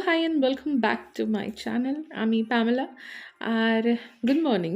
hi, and welcome back to my channel. আমি Pamela আর good morning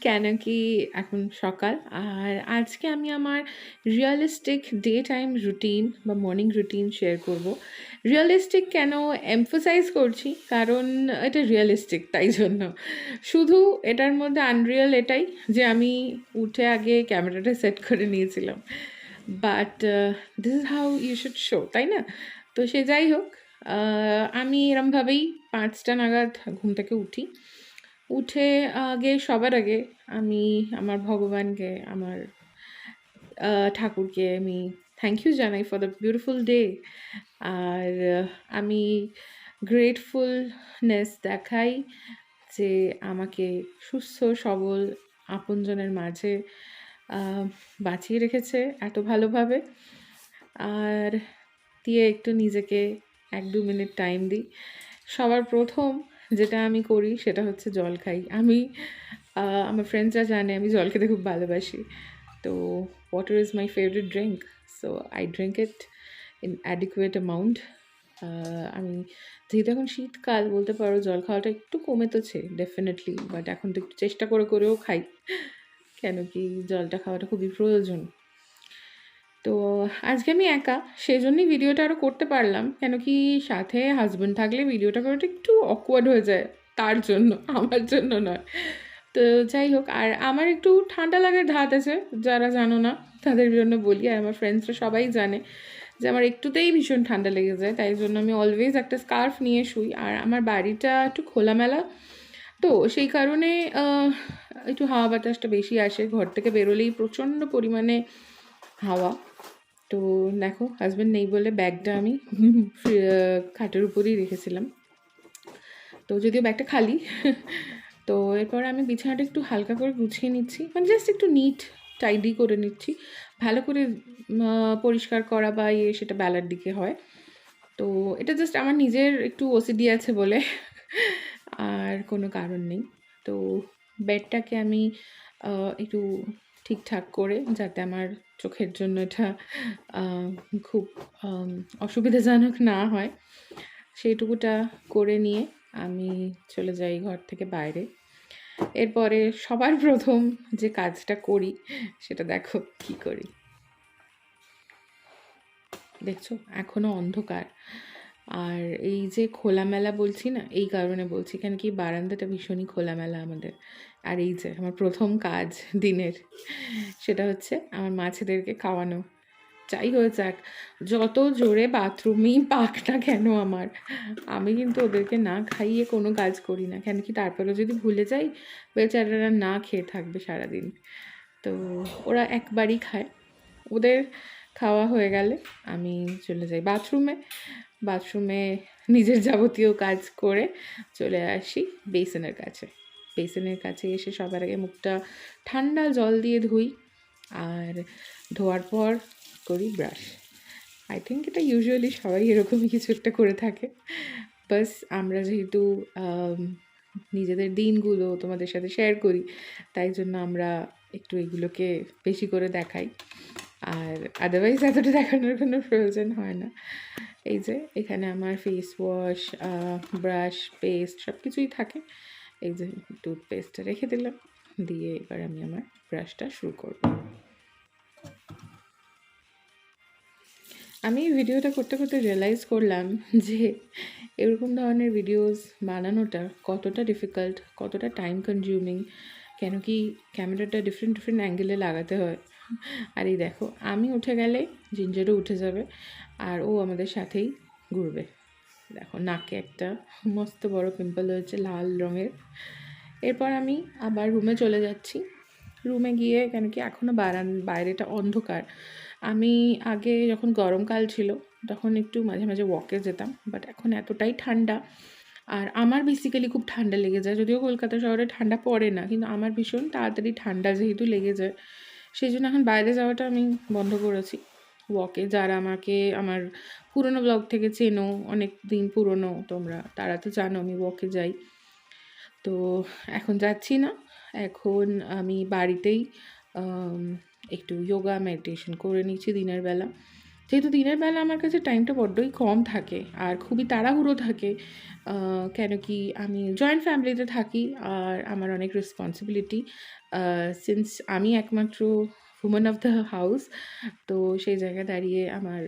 কেন কি এখন সকাল আর আজকে আমি আমার রিয়েলিস্টিক ডে টাইম রুটিন বা মর্নিং রুটিন শেয়ার করব। রিয়েলিস্টিক কেন এমফোসাইজ করছি, কারণ এটা রিয়েলিস্টিক তাই জন্য। শুধু এটার মধ্যে আনরিয়েল এটাই যে আমি উঠে আগে ক্যামেরাটা সেট করে নিয়েছিলাম, but this is how you should show, তাই না? তো সে যাই হোক, আমি এরমভাবেই ৫টা নাগাদ ঘুম থেকে উঠি। উঠে সবার আগে আমি আমার ভগবানকে, আমার ঠাকুরকে আমি থ্যাংক ইউ জানাই ফর দ্য বিউটিফুল ডে। আর আমি গ্রেটফুলনেস দেখাই যে আমাকে সুস্থ সবল আপনজনের মাঝে বাঁচিয়ে রেখেছে এত ভালোভাবে। আর দিয়ে একটু নিজেকে ১-২ মিনিট টাইম দিই। সবার প্রথম যেটা আমি করি সেটা হচ্ছে জল খাই। আমার ফ্রেন্ডসরা জানে আমি জল খেতে খুব ভালোবাসি। তো water is my favourite drink, so I drink it in adequate amount. আমি যেহেতু এখন শীতকাল, বলতে পারো জল খাওয়াটা একটু কমেছে ডেফিনেটলি, বাট এখন তো একটু চেষ্টা করেও খাই, কেন কি জলটা খাওয়াটা খুবই প্রয়োজন। তো আজকে আমি একা, সেই জন্যই ভিডিওটা আরও করতে পারলাম, কেন কি সাথে হাজব্যান্ড থাকলে ভিডিওটা করাটা একটু অকওয়ার্ড হয়ে যায়, তার জন্য, আমার জন্য নয়। তো যাই হোক, আর আমার একটু ঠান্ডা লাগার ধাত আছে, যারা জানো না তাদের জন্য বলি, আর আমার ফ্রেন্ডসরা সবাই জানে যে আমার একটুতেই ভীষণ ঠান্ডা লেগে যায়, তাই জন্য আমি অলওয়েজ একটা স্কার্ফ নিয়ে শুই। আর আমার বাড়িটা একটু খোলামেলা, তো সেই কারণে একটু হাওয়া বাতাসটা বেশি আসে, ঘর থেকে বেরোলেই প্রচণ্ড পরিমাণে হাওয়া। তো দেখো, হাজব্যান্ড নেই বলে ব্যাগটা আমি খাটের উপরেই রেখেছিলাম, তো যদিও ব্যাগটা খালি। তো এরপর আমি বিছানাটা একটু হালকা করে গুছিয়ে নিচ্ছি, মানে জাস্ট একটু নিট টাইডি করে নিচ্ছি। ভালো করে পরিষ্কার করা বা সেটা বেলার দিকে হয়। তো এটা জাস্ট আমার নিজের একটু ওসিডি আছে বলে, আর কোনো কারণ নেই। তো বেডটাকে আমি একটু ঠিকঠাক করে, যাতে আমার চোখের জন্য এটা খুব অসুবিধাজনক না হয়, সেইটুকুটা করে নিয়ে আমি চলে যাই ঘর থেকে বাইরে। এরপরে সবার প্রথম যে কাজটা করি সেটা দেখো কি করি। দেখছো এখনও অন্ধকার, আর এই যে খোলামেলা বলছি না, এই কারণে বলছি, কেন কি বারান্দাটা ভীষণই খোলামেলা আমাদের। আর এই যে আমার প্রথম কাজ দিনের, সেটা হচ্ছে আমার মাছেদেরকে খাওয়ানো। যাই হয়ে যাক, যত জোরে বাথরুমেই পাক না কেন আমার, আমি কিন্তু ওদেরকে না খাইয়ে কোনো কাজ করি না, কেন কি তারপরে যদি ভুলে যাই, বেচারারা না খেয়ে থাকবে সারাদিন। তো ওরা একবারই খায়। ওদের খাওয়া হয়ে গেলে আমি চলে যাই বাথরুমে নিজের যাবতীয় কাজ করে চলে আসি বেসিনের কাছে এসে সবার আগে মুখটা ঠান্ডা জল দিয়ে ধুই, আর ধোয়ার পর করি ব্রাশ। আই থিঙ্ক এটা ইউজুয়ালি সবাই এরকমই কিছু একটা করে থাকে। বাস আমরা যেহেতু নিজেদের দিনগুলো তোমাদের সাথে শেয়ার করি, তাই জন্য আমরা একটু এগুলোকে বেশি করে দেখাই, আর আদারওয়াইজ এতটা দেখানোর কোনো প্রয়োজন হয় না। এই যে এখানে আমার ফেস ওয়াশ, ব্রাশ, পেস্ট সব কিছুই থাকে। এই যে টুথপেস্টটা রেখে দিলাম, দিয়ে এবার আমি আমার ব্রাশটা শুরু করব। আমি ভিডিওটা করতে করতে রিয়েলাইজ করলাম যে এরকম ধরনের ভিডিওস বানানোটা কতটা ডিফিকাল্ট, কতটা টাইম কনজিউমিং, কেন কি ক্যামেরাটা ডিফারেন্ট অ্যাঙ্গেলে লাগাতে হয়। আর এই দেখো, আমি উঠে গেলে জিঞ্জারও উঠে যাবে, আর ও আমাদের সাথেই ঘুরবে। দেখো নাকে একটা মস্ত বড় পিম্পল হয়েছে লাল রঙের। এরপর আমি আবার রুমে চলে যাচ্ছি। রুমে গিয়ে, কেন কি এখনও বাইরেটা অন্ধকার, আমি আগে যখন গরমকাল ছিল তখন একটু মাঝে মাঝে ওয়াকে যেতাম, বাট এখন এতটাই ঠান্ডা, আর আমার বেসিক্যালি খুব ঠান্ডা লেগে যায়, যদিও কলকাতা শহরে ঠান্ডা পড়ে না, কিন্তু আমার ভীষণ তাড়াতাড়ি ঠান্ডা যেহেতু লেগে যায়, সেই জন্য এখন বাইরে যাওয়াটা আমি বন্ধ করেছি ওয়াকে। যারা আমাকে আমার পুরনো ব্লগ থেকে চেনো, অনেক দিন পুরনো তোমরা, তারা তো জানো আমি ওয়াকে যাই। তো এখন যাচ্ছি না, এখন আমি বাড়িতেই একটু যোগা মেডিটেশন করে নিচ্ছি দিনের বেলা। যেহেতু দিনের বেলা আমার কাছে টাইমটা বড্ডই কম থাকে আর খুবই তাড়াহুড়ো থাকে, কেন কি আমি জয়েন্ট ফ্যামিলিতে থাকি আর আমার অনেক রেসপন্সিবিলিটি, সিন্স আমি একমাত্র উমেন অফ দ্য হাউস। তো সেই জায়গায় দাঁড়িয়ে আমার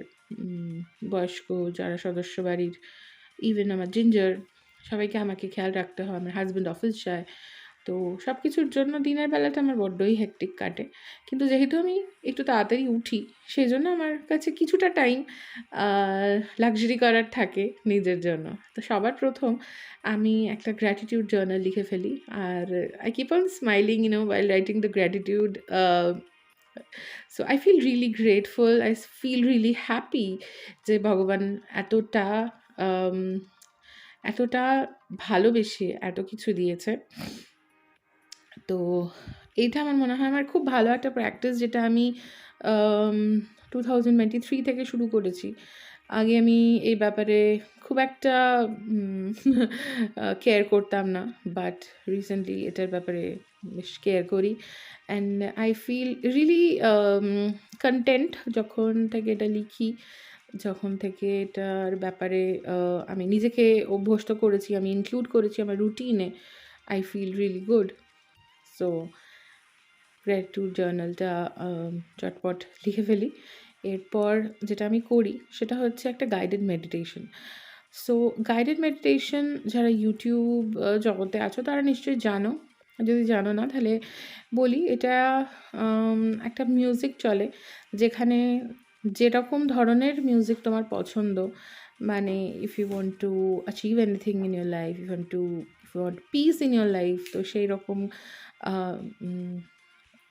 বয়স্ক যারা সদস্য বাড়ির, ইভেন আমার জিঞ্জার, সবাইকে আমাকে খেয়াল রাখতে হয়। আমার হাজব্যান্ড অফিস যায়, তো সব কিছুর জন্য দিনের বেলাটা আমার বড্ডই হেক্টিক কাটে। কিন্তু যেহেতু আমি একটু তাড়াতাড়ি উঠি, সেই জন্য আমার কাছে কিছুটা টাইম লাক্সারি করার থাকে নিজের জন্য। তো সবার প্রথম আমি একটা গ্র্যাটিটিউড জার্নাল লিখে ফেলি, আর I keep on smiling while writing the gratitude. So I feel really grateful, I feel really happy যে ভগবান এতটা um, এতটা ভালোবেসে এত কিছু দিয়েছে। তো এইটা আমার মনে হয় আমার খুব ভালো একটা প্র্যাকটিস, যেটা আমি 2023 থেকে শুরু করেছি। আগে আমি এই ব্যাপারে খুব একটা কেয়ার করতাম না, বাট রিসেন্টলি এটার ব্যাপারে বেশ কেয়ার করি। And I feel really content যখন থেকে এটা লিখি, যখন থেকে এটার ব্যাপারে আমি নিজেকে অভ্যস্ত করেছি, আমি ইনক্লুড করেছি আমার রুটিনে। I feel really good. So gratitude জার্নালটা চটপট লিখে ফেলি। এরপর যেটা আমি করি সেটা হচ্ছে একটা guided meditation. So guided meditation যারা ইউটিউব জগতে আছো তারা নিশ্চয়ই জানো, যদি জানো না তাহলে বলি। এটা একটা মিউজিক চলে, যেখানে যেরকম ধরনের মিউজিক তোমার পছন্দ, মানে if you want to achieve anything in your life, if you want peace in your life, তো সেই রকম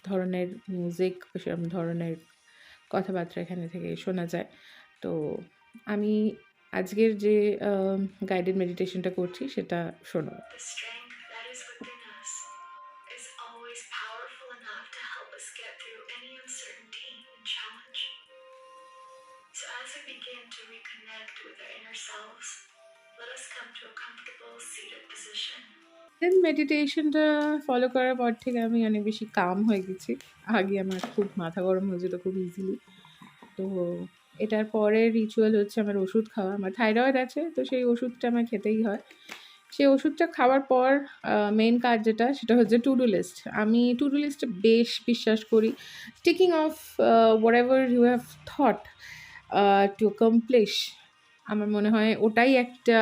ধরনের মিউজিক, সেরকম ধরনের কথাবার্তা এখানে থেকে শোনা যায়। তো আমি আজকের যে গাইডেড মেডিটেশনটা করছি সেটা শোনো। The strength that is within us is always powerful enough to help us get through any uncertainty and challenge. So as we begin to reconnect with our inner selves, let us come to a comfortable seated position. Then মেডিটেশনটা follow করার পর থেকে আমি অনেক বেশি কাম হয়ে গেছি। আগে আমার খুব মাথা গরম হয়ে যেত খুব ইজিলি। তো এটার পরের রিচুয়াল হচ্ছে আমার ওষুধ খাওয়া। আমার থাইরয়েড আছে, তো সেই ওষুধটা আমার খেতেই হয়। সেই ওষুধটা খাওয়ার পর মেইন কাজ যেটা, সেটা হচ্ছে টু ডু লিস্ট। আমি টু ডু লিস্টে বেশ বিশ্বাস করি। Ticking off whatever you have thought to accomplish, আমার মনে হয় ওটাই একটা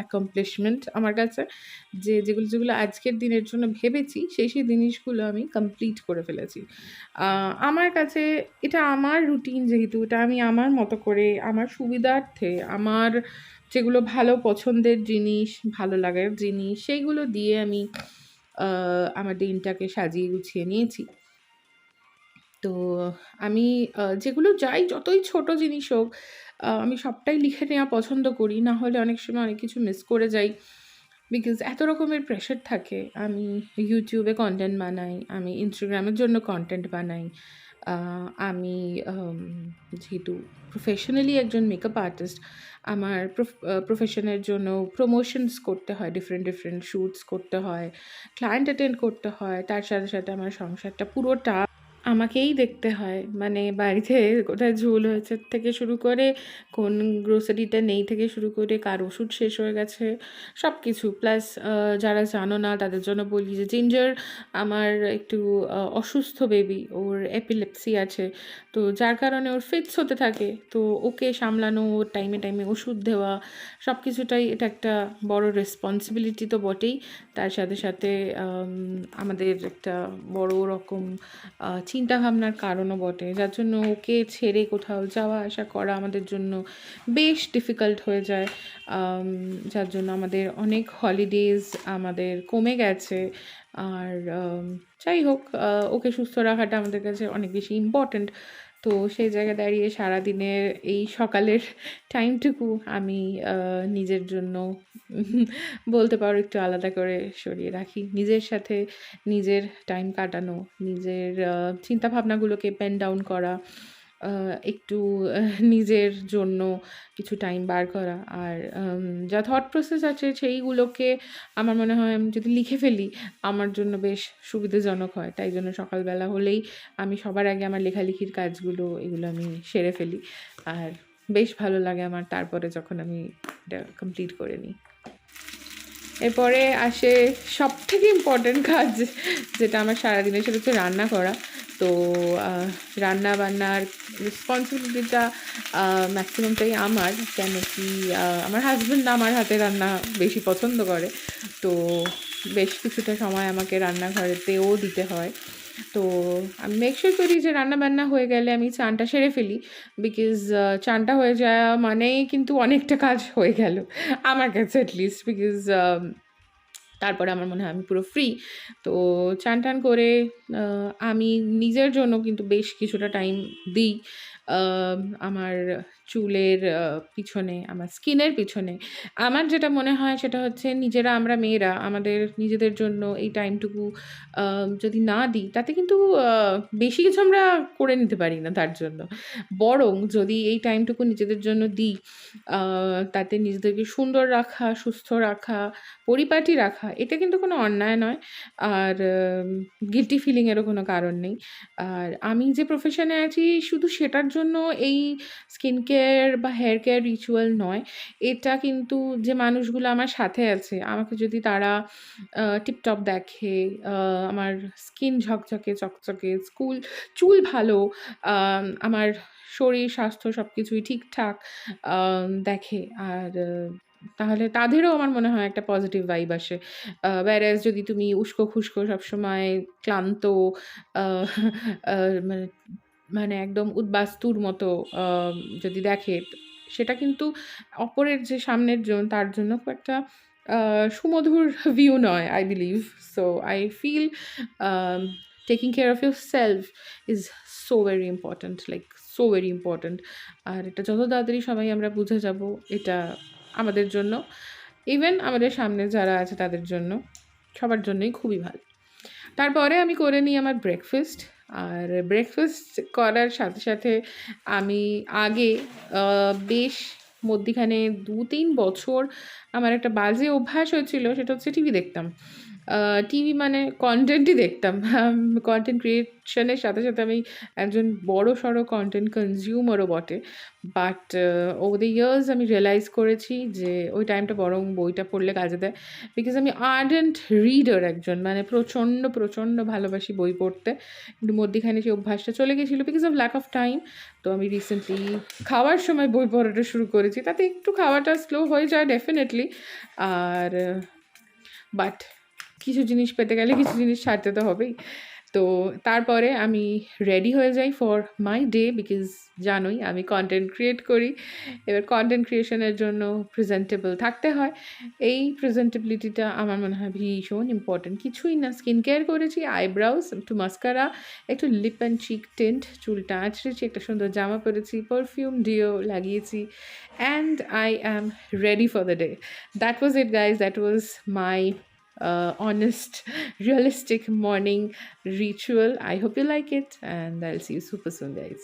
অ্যাকমপ্লিশমেন্ট আমার কাছে। যেগুলো আজকের দিনের জন্য ভেবেছি, সেই জিনিসগুলো আমি কমপ্লিট করে ফেলেছি। আমার কাছে এটা আমার রুটিন, যেহেতু এটা আমি আমার মতো করে, আমার সুবিধার্থে, আমার যেগুলো ভালো পছন্দের জিনিস, ভালো লাগার জিনিস, সেইগুলো দিয়ে আমি আমার দিনটাকে সাজিয়ে গুছিয়ে নিয়েছি। তো আমি যেগুলো যাই, যতই ছোট জিনিস হোক, আমি সবটাই লিখে নেওয়া পছন্দ করি। না হলে অনেক সময় অনেক কিছু মিস করে যাই, বিকজ এত রকমের প্রেশার থাকে। আমি ইউটিউবে কন্টেন্ট বানাই, আমি ইনস্টাগ্রামের জন্য কন্টেন্ট বানাই, আমি যেহেতু প্রফেশনালি একজন মেকআপ আর্টিস্ট, আমার প্রফেশনের জন্য প্রমোশনস করতে হয়, ডিফারেন্ট শ্যুটস করতে হয়, ক্লায়েন্ট অ্যাটেন্ড করতে হয়। তার সাথে সাথে আমার সংসারটা পুরোটা আমাকেই দেখতে হয়। মানে বাড়িতে কোথায় ঝুল হয়েছে থেকে শুরু করে, কোন গ্রোসারিটা নেই থেকে শুরু করে, কার ওষুধ শেষ হয়ে গেছে, সব কিছু। প্লাস যারা জানো না তাদের জন্য বলি যে জিঞ্জার আমার একটু অসুস্থ বেবি, ওর এপিলেপসি আছে, তো যার কারণে ওর ফিটস হতে থাকে। তো ওকে সামলানো, ওর টাইমে ওষুধ দেওয়া, সব কিছুটাই এটা একটা বড় রেসপন্সিবিলিটি তো বটেই। তার সাথে সাথে আমাদের একটা বড় রকম চিন্তাভাবনার কারণও বটে, যার জন্য ওকে ছেড়ে কোথাও যাওয়া আসা করা আমাদের জন্য বেশ ডিফিকাল্ট হয়ে যায়। যার জন্য আমাদের অনেক হলিডেজ আমাদের কমে গেছে। আর যাই হোক, ওকে সুস্থ রাখাটা আমাদের কাছে অনেক বেশি ইম্পর্ট্যান্ট। তো সেই জায়গায় দাঁড়িয়ে সারাদিনের এই সকালের টাইমটুকু আমি নিজের জন্য বলতে পারো একটু আলাদা করে সরিয়ে রাখি। নিজের সাথে নিজের টাইম কাটানো, নিজের চিন্তাভাবনাগুলোকে পেন ডাউন করা, একটু নিজের জন্য কিছু টাইম বার করা। আর যা থট প্রসেস আছে সেইগুলোকে আমার মনে হয় আমি যদি লিখে ফেলি, আমার জন্য বেশ সুবিধাজনক হয়। তাই জন্য সকালবেলা হলেই আমি সবার আগে আমার লেখালেখির কাজগুলো এগুলো আমি সেরে ফেলি। আর বেশ ভালো লাগে আমার তারপরে যখন আমি এটা কমপ্লিট করে নিই। এরপরে আসে সবথেকে ইম্পর্ট্যান্ট কাজ, যেটা আমার সারাদিনের, সেটা হচ্ছে রান্না করা। তো রান্না-বান্নার রেসপন্সিবিলিটিটা ম্যাক্সিমামটাই আমার। কেন কি আমার হাসব্যান্ড আমার হাতের রান্না বেশি পছন্দ করে। তো বেশ কিছুটা সময় আমাকে রান্নাঘরেতেও দিতে হয়। তো আমি মেক শিওর করি যে রান্না-বান্না হয়ে গেলে আমি চানটা সেরে ফেলি। বিকজ চানটা হয়ে যাওয়া মানেই কিন্তু অনেকটা কাজ হয়ে গেল। আমার কাছে এট লিস্ট, বিকজ তারপরে আমার মনে হয় আমি পুরো ফ্রি। তো চান-টান করে আ আমি নিজের জন্য কিন্তু বেশ কিছুটা টাইম দিই। আমার চুলের পিছনে, আমার স্কিনের পিছনে। আমার যেটা মনে হয় সেটা হচ্ছে নিজেরা আমরা মেয়েরা আমাদের নিজেদের জন্য এই টাইমটুকু আ যদি না দিই, তাতে কিন্তু আ বেশি কিছু আমরা করে নিতে পারি না তার জন্য। বরং যদি এই টাইমটুকু নিজেদের জন্য দিই, আ তাতে নিজেদেরকে সুন্দর রাখা, সুস্থ রাখা, পরিপাটি রাখা, এটা কিন্তু কোনো অন্যায় নয়। আর গিল্টি ফিলিং এরও কোনো কারণ নেই। আর আমি যে প্রফেশনে আছি শুধু সেটার জন্য এই স্কিন কেয়ার বা হেয়ার কেয়ার রিচুয়াল নয়। এটা কিন্তু যে মানুষগুলো আমার সাথে আছে, আমাকে যদি তারা টিপটপ দেখে, আ আমার স্কিন ঝকঝকে চকচকে, চুল ভালো, আমার শরীর স্বাস্থ্য সবকিছুই ঠিকঠাক দেখে। আর তাহলে তাদেরও আমার মনে হয় একটা পজিটিভ ভাইব আসে। whereas যদি তুমি উস্কো-খুস্কো সবসময় ক্লান্ত, আ আ মানে মানে একদম উদ্বাস্তুর মতো যদি দেখে, সেটা কিন্তু অপরের যে সামনের জন তার জন্য খুব একটা আ সুমধুর ভিউ নয়, I believe. So I feel um, taking care of yourself is so very important, like so very important. আর এটা যত তাড়াতাড়ি সবাই আমরা বুঝে যাব, এটা আমাদের জন্য, ইভেন আমাদের সামনে যারা আছে তাদের জন্য, সবার জন্যই খুবই ভালো। তারপরে আমি করে নিই আমার ব্রেকফাস্ট। আর ব্রেকফাস্ট করার সাথে, সাথে আমি আগে আ বেশ মধ্যিখানে ২-৩ বছর আমার একটা বাজে অভ্যাস হয়েছিল, সেটা হচ্ছে টিভি দেখতাম। আ টিভি মানে কনটেন্টই দেখতাম। কনটেন্ট ক্রিয়েশন এর সাথে, সাথে আমি একজন বড়সড় কনটেন্ট কনজিউমার ও বটে। বাট ওভার দ্য ইয়ার্স আমি রিয়ালাইজ করেছি যে ওই টাইমটা বরং বইটা পড়লে কাজে দেয়। বিকজ আমি আর্ডেন্ট রিডার একজন। মানে প্রচণ্ড, প্রচণ্ড ভালোবাসি বই পড়তে। কিন্তু মধ্যিখানে সেই অভ্যাসটা চলে গেছিল because of lack of time. তো আমি রিসেন্টলি খাওয়ার সময় বই পড়াটা শুরু করেছি। তাতে একটু খাওয়াটা স্লো হয়ে যায় ডেফিনিটলি। আর বাট কিছু জিনিস পেতে গেলে কিছু জিনিস ছাড়তে তো হবেই। তো তারপরে আমি রেডি হয়ে যাই ফর মাই ডে, বিকজ জানোই আমি কনটেন্ট ক্রিয়েট করি। এবার কনটেন্ট ক্রিয়েশনের জন্য প্রেজেন্টেবল থাকতে হয়। এই প্রেজেন্টেবিলিটিটা আমার মনে হয় ভীষণ ইম্পর্টেন্ট। কিছুই না, স্কিন কেয়ার করেছি, আইব্রাউজ, একটু মাস্কারা, একটু লিপ অ্যান্ড চিক টিন্ট, চুলটা আঁচড়েছি, একটা সুন্দর জামা পরেছি, পারফিউম, ডিও লাগিয়েছি, and I am ready for the day. That was it guys, that was my honest, realistic morning ritual. I hope you like it, and I'll see you super soon, guys.